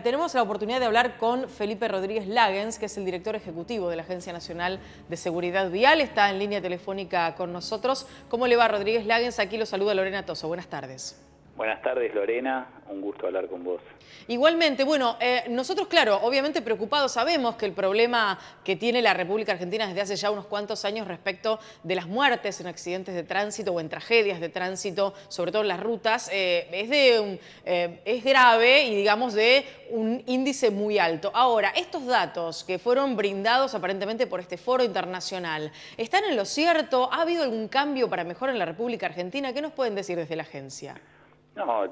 Tenemos la oportunidad de hablar con Felipe Rodríguez Lagens, que es el director ejecutivo de la Agencia Nacional de Seguridad Vial. Está en línea telefónica con nosotros. ¿Cómo le va, Rodríguez Lagens? Aquí lo saluda Lorena Toso. Buenas tardes. Buenas tardes, Lorena. Un gusto hablar con vos. Igualmente, bueno, nosotros, claro, obviamente preocupados, sabemos que el problema que tiene la República Argentina desde hace ya unos cuantos años respecto de las muertes en accidentes de tránsito o en tragedias de tránsito, sobre todo en las rutas, es grave y digamos de un índice muy alto. Ahora, estos datos que fueron brindados aparentemente por este foro internacional, ¿están en lo cierto? ¿Ha habido algún cambio para mejor en la República Argentina? ¿Qué nos pueden decir desde la agencia? No,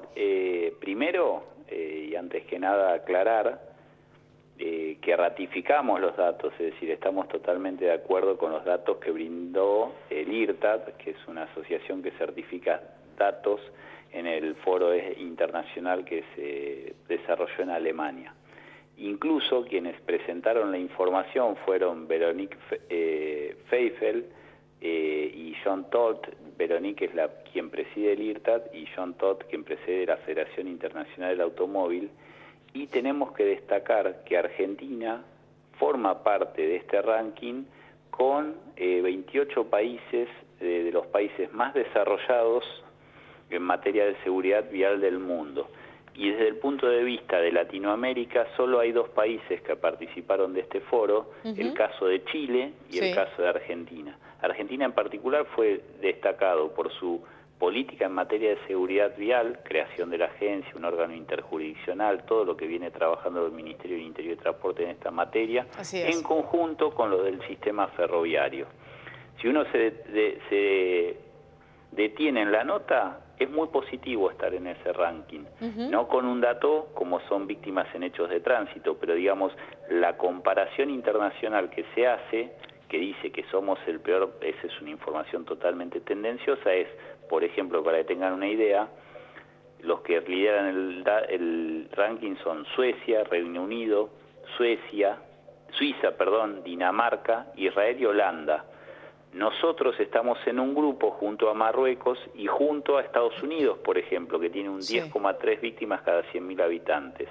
primero, y antes que nada aclarar, que ratificamos los datos, es decir, estamos totalmente de acuerdo con los datos que brindó el IRTAD, que es una asociación que certifica datos en el foro internacional que se desarrolló en Alemania. Incluso quienes presentaron la información fueron Veronique Feifel y John Todt. Veronique es quien preside el IRTAD y John Todt quien preside la Federación Internacional del Automóvil. Y tenemos que destacar que Argentina forma parte de este ranking con 28 países, de los países más desarrollados en materia de seguridad vial del mundo. Y desde el punto de vista de Latinoamérica, solo hay dos países que participaron de este foro, el caso de Chile y el caso de Argentina. Argentina en particular fue destacado por su política en materia de seguridad vial, creación de la agencia, un órgano interjurisdiccional, todo lo que viene trabajando el Ministerio del Interior y Transporte en esta materia, en conjunto con lo del sistema ferroviario. Si uno se detiene en la nota, es muy positivo estar en ese ranking, no con un dato como son víctimas en hechos de tránsito, pero digamos, la comparación internacional que se hace, que dice que somos el peor, esa es una información totalmente tendenciosa, es, por ejemplo, para que tengan una idea, los que lideran el ranking son Suecia, Reino Unido, Suiza, Dinamarca, Israel y Holanda. Nosotros estamos en un grupo junto a Marruecos y junto a Estados Unidos, por ejemplo, que tiene un 10,3 víctimas cada 100.000 habitantes.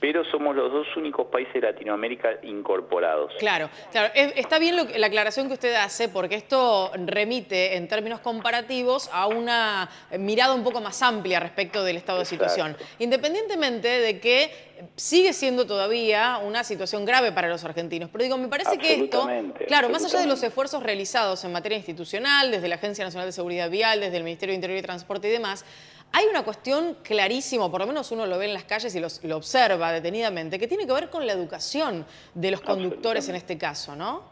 Pero somos los dos únicos países de Latinoamérica incorporados. Claro, claro. Está bien la aclaración que usted hace, porque esto remite en términos comparativos a una mirada un poco más amplia respecto del estado de situación. Independientemente de que sigue siendo todavía una situación grave para los argentinos. Pero digo, me parece que esto, claro, más allá de los esfuerzos realizados en materia institucional, desde la Agencia Nacional de Seguridad Vial, desde el Ministerio de Interior y Transporte y demás, hay una cuestión clarísima, por lo menos uno lo ve en las calles y lo observa detenidamente, que tiene que ver con la educación de los conductores en este caso, ¿no?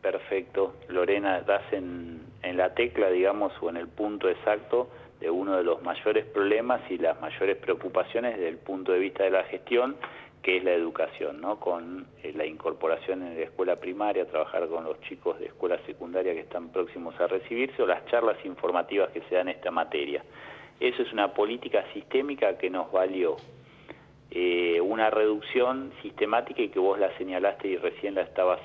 Perfecto. Lorena, das en la tecla, digamos, o en el punto exacto de uno de los mayores problemas y las mayores preocupaciones desde el punto de vista de la gestión, que es la educación, ¿no? Con la incorporación en la escuela primaria, trabajar con los chicos de escuela secundaria que están próximos a recibirse, o las charlas informativas que se dan en esta materia. Eso es una política sistémica que nos valió una reducción sistemática y que vos la señalaste y recién la estabas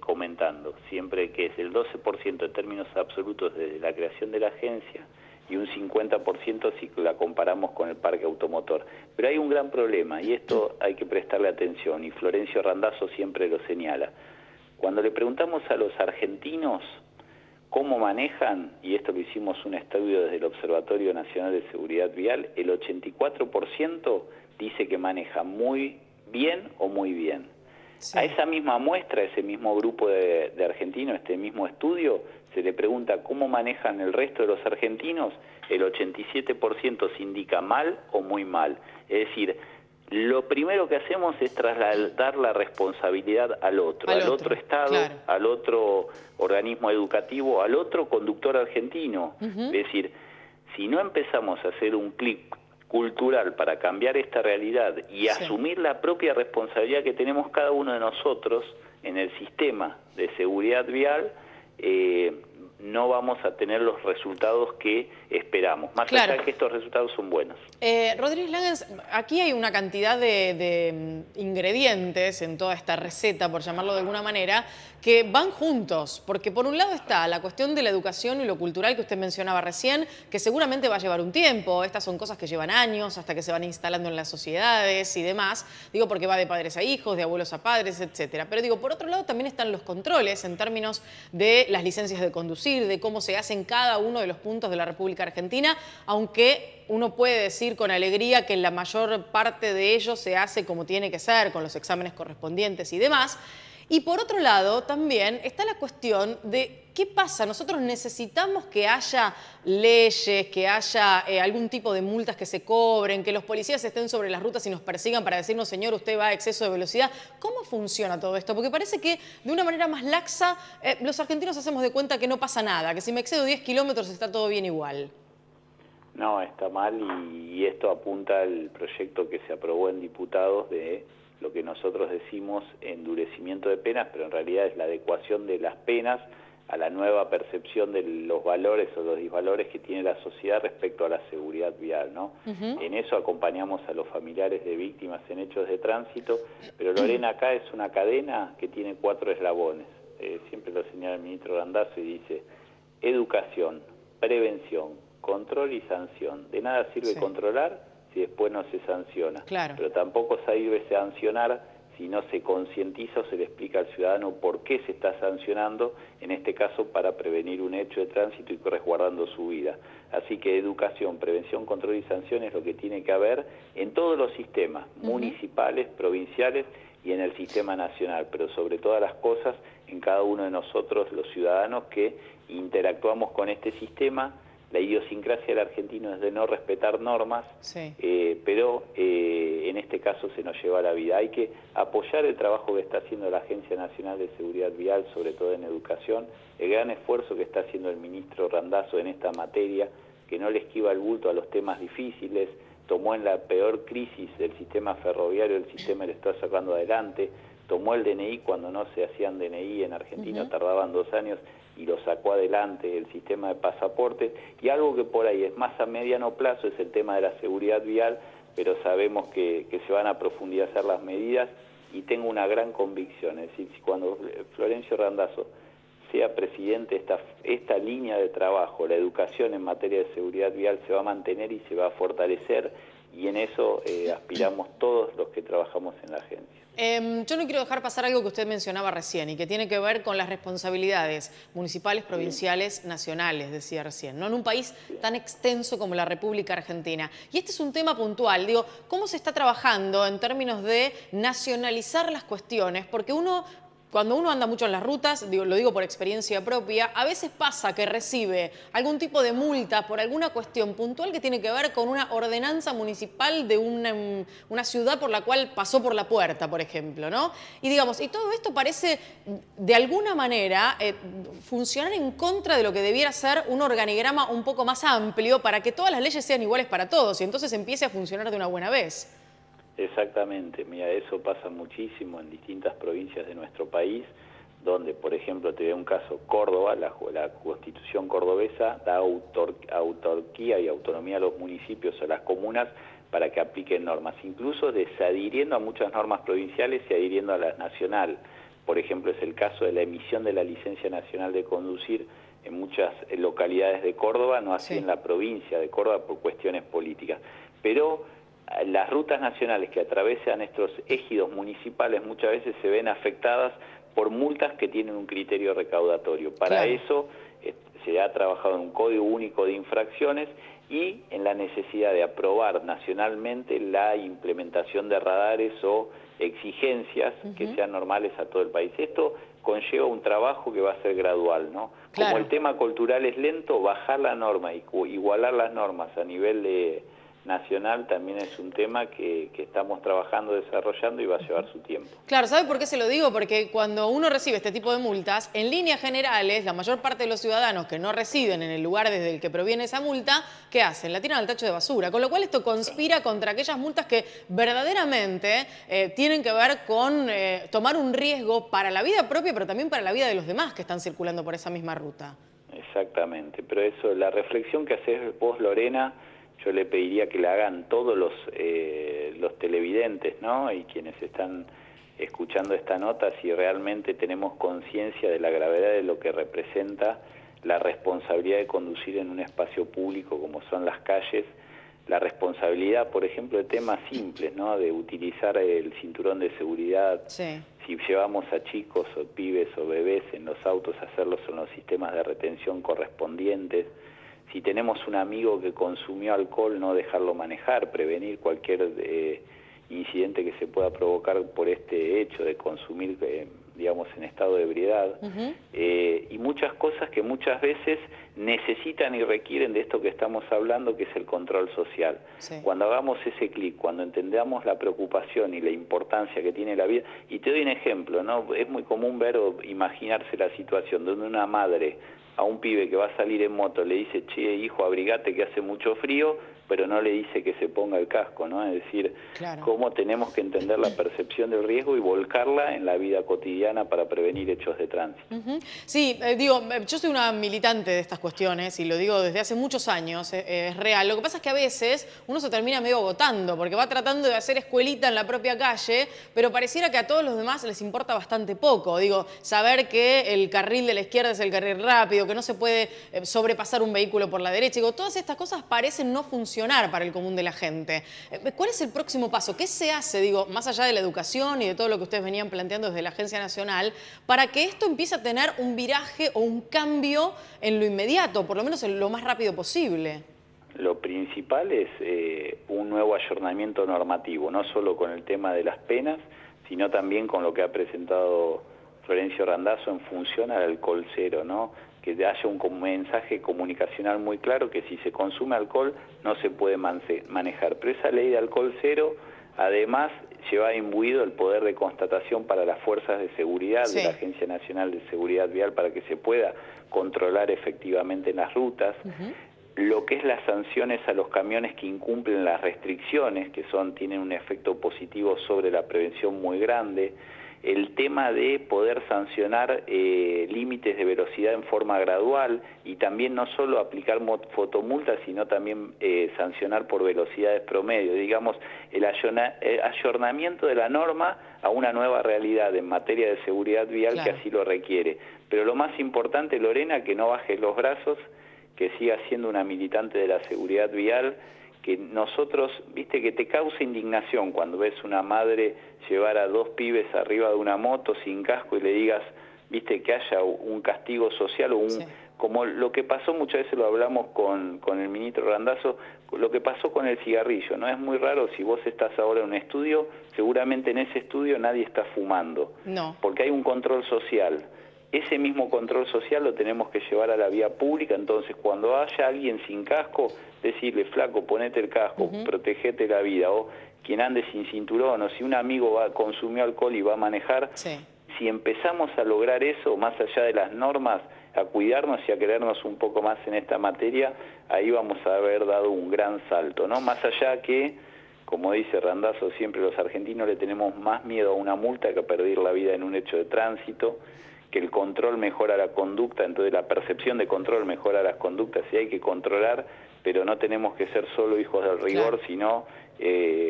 comentando, siempre que es el 12% en términos absolutos desde la creación de la agencia y un 50% si la comparamos con el parque automotor. Pero hay un gran problema y esto hay que prestarle atención y Florencio Randazzo siempre lo señala. Cuando le preguntamos a los argentinos cómo manejan, y esto lo hicimos un estudio desde el Observatorio Nacional de Seguridad Vial, el 84% dice que maneja muy bien o muy bien. A esa misma muestra, ese mismo grupo de argentinos, este mismo estudio, se le pregunta cómo manejan el resto de los argentinos, el 87% se indica mal o muy mal. Es decir, lo primero que hacemos es trasladar la responsabilidad al otro Estado, al otro organismo educativo, al otro conductor argentino. Es decir, si no empezamos a hacer un clic cultural para cambiar esta realidad y asumir la propia responsabilidad que tenemos cada uno de nosotros en el sistema de seguridad vial, no vamos a tener los resultados que esperamos, más allá de que estos resultados son buenos. Rodríguez Langens, aquí hay una cantidad de ingredientes en toda esta receta, por llamarlo de alguna manera, que van juntos, porque por un lado está la cuestión de la educación y lo cultural que usted mencionaba recién, que seguramente va a llevar un tiempo. Estas son cosas que llevan años hasta que se van instalando en las sociedades y demás. Digo, porque va de padres a hijos, de abuelos a padres, etcétera. Pero digo, por otro lado también están los controles en términos de las licencias de conducir, de cómo se hace en cada uno de los puntos de la República Argentina, aunque uno puede decir con alegría que la mayor parte de ellos se hace como tiene que ser, con los exámenes correspondientes y demás. Y por otro lado, también está la cuestión de qué pasa. Nosotros necesitamos que haya leyes, que haya algún tipo de multas que se cobren, que los policías estén sobre las rutas y nos persigan para decirnos, señor, usted va a exceso de velocidad. ¿Cómo funciona todo esto? Porque parece que de una manera más laxa los argentinos hacemos de cuenta que no pasa nada, que si me excedo 10 kilómetros está todo bien igual. No, está mal y esto apunta al proyecto que se aprobó en diputados de lo que nosotros decimos endurecimiento de penas, pero en realidad es la adecuación de las penas a la nueva percepción de los valores o los disvalores que tiene la sociedad respecto a la seguridad vial, ¿no? En eso acompañamos a los familiares de víctimas en hechos de tránsito, pero Lorena, acá es una cadena que tiene 4 eslabones. Siempre lo señala el ministro Randazzo y dice educación, prevención, control y sanción. De nada sirve controlar si después no se sanciona. Claro. Pero tampoco sirve sancionar si no se concientiza o se le explica al ciudadano por qué se está sancionando, en este caso para prevenir un hecho de tránsito y resguardando su vida. Así que educación, prevención, control y sanción es lo que tiene que haber en todos los sistemas, municipales, provinciales y en el sistema nacional, pero sobre todas las cosas en cada uno de nosotros, los ciudadanos que interactuamos con este sistema. La idiosincrasia del argentino es de no respetar normas, pero en este caso se nos lleva la vida. Hay que apoyar el trabajo que está haciendo la Agencia Nacional de Seguridad Vial, sobre todo en educación, el gran esfuerzo que está haciendo el ministro Randazzo en esta materia, que no le esquiva el bulto a los temas difíciles, tomó en la peor crisis del sistema ferroviario, el sistema lo está sacando adelante, tomó el DNI cuando no se hacían DNI en Argentina, tardaban 2 años, y lo sacó adelante, el sistema de pasaportes, y algo que por ahí es más a mediano plazo es el tema de la seguridad vial, pero sabemos que se van a profundizar las medidas, y tengo una gran convicción, es decir, si cuando Florencio Randazzo sea presidente, esta línea de trabajo, la educación en materia de seguridad vial se va a mantener y se va a fortalecer, y en eso aspiramos todos los que trabajamos en la agencia. Yo no quiero dejar pasar algo que usted mencionaba recién y que tiene que ver con las responsabilidades municipales, provinciales, nacionales, decía recién, ¿no? En un país tan extenso como la República Argentina. Y este es un tema puntual, digo, ¿cómo se está trabajando en términos de nacionalizar las cuestiones? Porque cuando uno anda mucho en las rutas, lo digo por experiencia propia, a veces pasa que recibe algún tipo de multa por alguna cuestión puntual que tiene que ver con una ordenanza municipal de una ciudad por la cual pasó por la puerta, por ejemplo, ¿no? Y digamos, y todo esto parece de alguna manera funcionar en contra de lo que debiera ser un organigrama un poco más amplio para que todas las leyes sean iguales para todos y entonces empiece a funcionar de una buena vez. Exactamente, mira, eso pasa muchísimo en distintas provincias de nuestro país, donde, por ejemplo, te doy un caso, Córdoba, la Constitución cordobesa da autarquía y autonomía a los municipios o a las comunas para que apliquen normas, incluso desadhiriendo a muchas normas provinciales y adhiriendo a las nacional. Por ejemplo, es el caso de la emisión de la licencia nacional de conducir en muchas localidades de Córdoba, no así en la provincia de Córdoba por cuestiones políticas. Pero las rutas nacionales que atravesan estos ejidos municipales muchas veces se ven afectadas por multas que tienen un criterio recaudatorio. Para eso se ha trabajado en un código único de infracciones y en la necesidad de aprobar nacionalmente la implementación de radares o exigencias que sean normales a todo el país. Esto conlleva un trabajo que va a ser gradual, ¿no? Como el tema cultural es lento, bajar la norma y igualar las normas a nivel nacional también es un tema que estamos trabajando, desarrollando y va a llevar su tiempo. Claro, ¿sabe por qué se lo digo? Porque cuando uno recibe este tipo de multas, en líneas generales, la mayor parte de los ciudadanos que no residen en el lugar desde el que proviene esa multa, ¿qué hacen? La tiran al tacho de basura. Con lo cual esto conspira contra aquellas multas que verdaderamente tienen que ver con tomar un riesgo para la vida propia, pero también para la vida de los demás que están circulando por esa misma ruta. Exactamente, pero eso, la reflexión que haces vos, Lorena, yo le pediría que la hagan todos los televidentes, ¿no? Y quienes están escuchando esta nota, si realmente tenemos conciencia de la gravedad de lo que representa la responsabilidad de conducir en un espacio público como son las calles, la responsabilidad, por ejemplo, de temas simples, ¿no? De utilizar el cinturón de seguridad, Sí. si llevamos a chicos o pibes o bebés en los autos, hacerlos en los sistemas de retención correspondientes. Si tenemos un amigo que consumió alcohol, no dejarlo manejar, prevenir cualquier incidente que se pueda provocar por este hecho de consumir, digamos, en estado de ebriedad. Y muchas cosas que muchas veces necesitan y requieren de esto que estamos hablando, que es el control social. Sí. Cuando hagamos ese clic, cuando entendamos la preocupación y la importancia que tiene la vida, y te doy un ejemplo, ¿no? Es muy común ver o imaginarse la situación donde una madre a un pibe que va a salir en moto le dice, che, hijo, abrigate que hace mucho frío, pero no le dice que se ponga el casco, ¿no? Es decir, Claro. cómo tenemos que entender la percepción del riesgo y volcarla en la vida cotidiana para prevenir hechos de tránsito. Sí, digo, yo soy una militante de estas cuestiones y lo digo desde hace muchos años, es real. Lo que pasa es que a veces uno se termina medio agotando porque va tratando de hacer escuelita en la propia calle, pero pareciera que a todos los demás les importa bastante poco. Digo, saber que el carril de la izquierda es el carril rápido, que no se puede sobrepasar un vehículo por la derecha. Digo, todas estas cosas parecen no funcionar para el común de la gente. ¿Cuál es el próximo paso? ¿Qué se hace, digo, más allá de la educación y de todo lo que ustedes venían planteando desde la Agencia Nacional, para que esto empiece a tener un viraje o un cambio en lo inmediato, por lo menos en lo más rápido posible? Lo principal es un nuevo ayornamiento normativo, no solo con el tema de las penas, sino también con lo que ha presentado Florencio Randazzo en función al alcohol cero, ¿no? Que haya un mensaje comunicacional muy claro que si se consume alcohol no se puede manejar. Pero esa ley de alcohol cero, además, lleva imbuido el poder de constatación para las fuerzas de seguridad de la Agencia Nacional de Seguridad Vial para que se pueda controlar efectivamente en las rutas. Lo que es las sanciones a los camiones que incumplen las restricciones, que tienen un efecto positivo sobre la prevención muy grande. El tema de poder sancionar límites de velocidad en forma gradual y también no solo aplicar fotomultas, sino también sancionar por velocidades promedio. Digamos, el ayornamiento de la norma a una nueva realidad en materia de seguridad vial que así lo requiere. Pero lo más importante, Lorena, que no bajes los brazos, que siga siendo una militante de la seguridad vial, que nosotros, viste, que te causa indignación cuando ves una madre llevar a 2 pibes arriba de una moto sin casco y le digas, viste, que haya un castigo social o como lo que pasó, muchas veces lo hablamos con el ministro Randazzo, lo que pasó con el cigarrillo, ¿no? Es muy raro, si vos estás ahora en un estudio, seguramente en ese estudio nadie está fumando, porque hay un control social. Ese mismo control social lo tenemos que llevar a la vía pública, entonces cuando haya alguien sin casco, decirle, flaco, ponete el casco, protegete la vida, o quien ande sin cinturón, o si un amigo consumió alcohol y va a manejar, si empezamos a lograr eso, más allá de las normas, a cuidarnos y a querernos un poco más en esta materia, ahí vamos a haber dado un gran salto, ¿no? Más allá que, como dice Randazzo, siempre los argentinos le tenemos más miedo a una multa que a perder la vida en un hecho de tránsito, que el control mejora la conducta, entonces la percepción de control mejora las conductas y hay que controlar, pero no tenemos que ser solo hijos del rigor, sino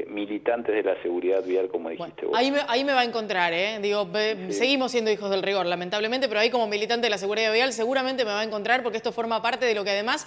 militantes de la seguridad vial, como dijiste vos. Ahí me va a encontrar, ¿eh? Digo, seguimos siendo hijos del rigor, lamentablemente, pero ahí como militante de la seguridad vial seguramente me va a encontrar porque esto forma parte de lo que además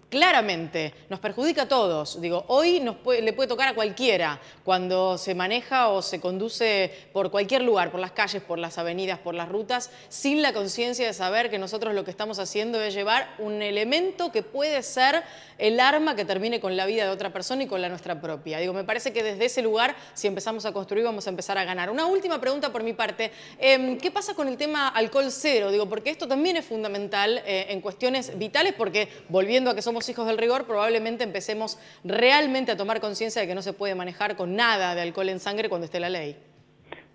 claramente nos perjudica a todos. Digo, hoy le puede tocar a cualquiera cuando se maneja o se conduce por cualquier lugar, por las calles, por las avenidas, por las rutas, sin la conciencia de saber que nosotros lo que estamos haciendo es llevar un elemento que puede ser el arma que termine con la vida de otra persona y con la nuestra propia. Digo, me parece que desde ese lugar, si empezamos a construir, vamos a empezar a ganar. Una última pregunta por mi parte. ¿Qué pasa con el tema alcohol cero? Digo, porque esto también es fundamental en cuestiones vitales, porque volviendo a que somos hijos del rigor, probablemente empecemos realmente a tomar conciencia de que no se puede manejar con nada de alcohol en sangre cuando esté la ley.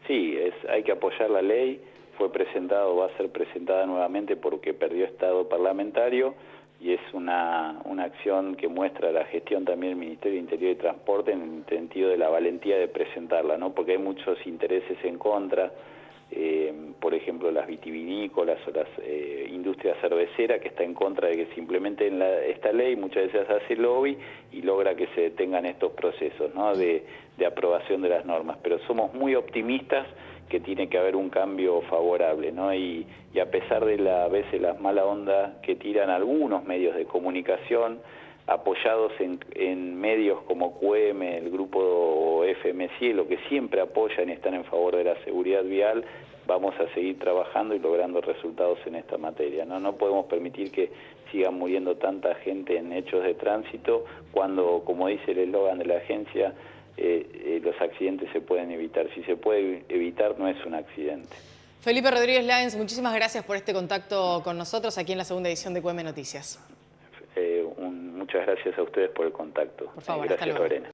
Sí, hay que apoyar la ley. Fue presentado, va a ser presentada nuevamente porque perdió estado parlamentario. Y es una acción que muestra la gestión también del Ministerio de Interior y Transporte en el sentido de la valentía de presentarla, ¿no? Porque hay muchos intereses en contra, por ejemplo, las vitivinícolas o las industrias cerveceras, que está en contra de que se implemente esta ley, muchas veces hace lobby y logra que se detengan estos procesos, ¿no?, de aprobación de las normas. Pero somos muy optimistas que tiene que haber un cambio favorable, ¿no? Y a pesar de a veces las mala onda que tiran algunos medios de comunicación, apoyados en medios como QM, el grupo FMCielo, que siempre apoyan y están en favor de la seguridad vial, vamos a seguir trabajando y logrando resultados en esta materia, ¿no? No podemos permitir que sigan muriendo tanta gente en hechos de tránsito cuando, como dice el eslogan de la agencia, los accidentes se pueden evitar. Si se puede evitar, no es un accidente. Felipe Rodríguez Láenz, muchísimas gracias por este contacto con nosotros aquí en la segunda edición de QM Noticias. Muchas gracias a ustedes por el contacto. Por favor, gracias, hasta luego. Lorena.